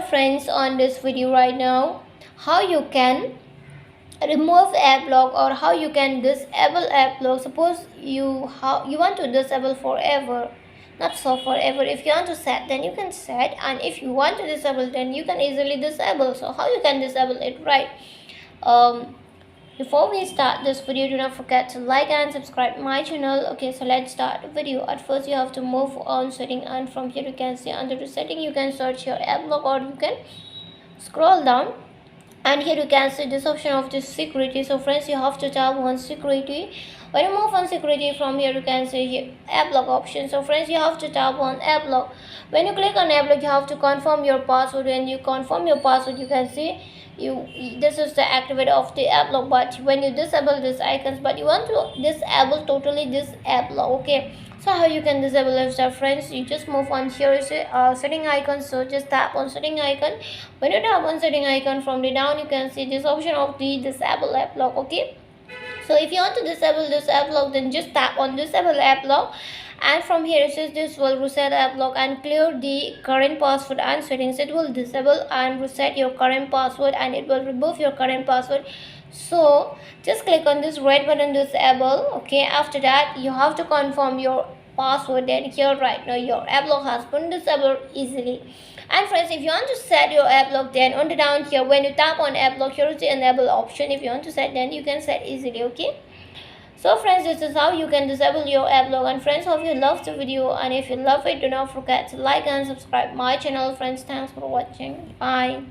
friends, on this video right now, how you can remove Applock or how you can disable Applock. Suppose you want to disable forever, not so forever. If you want to set, then you can set, and if you want to disable, then you can easily disable. So how you can disable it, right? Before we start this video, do not forget to like and subscribe my channel. Okay, so let's start the video. At first you have to move on setting, and from here you can see under the setting you can search your Applock, or you can scroll down, and here you can see this option of the security. So friends, you have to tap on security. When you move on security, from here you can see here Applock option. So friends, you have to tap on Applock. When you click on Applock, you have to confirm your password. When you confirm your password, you can see this is the activate of the Applock. But when you disable these icons, but you want to disable totally this Applock, okay? So how you can disable it, friends? You just move on here is setting icon. So just tap on setting icon. When you tap on setting icon, from the down you can see this option of the disable Applock, okay? So if you want to disable this Applock, then just tap on disable Applock, and from here it says this will reset Applock and clear the current password and settings. It will disable and reset your current password, and it will remove your current password. So just click on this red button, disable. Okay, after that you have to confirm your password. Then here right now your Applock has been disabled easily. And friends, if you want to set your Applock, then on the down here when you tap on Applock, here is the enable option. If you want to set, then you can set easily, okay? So friends, this is how you can disable your Applock. And friends, hope you loved the video, and if you love it, do not forget to like and subscribe my channel. Friends, thanks for watching. Bye.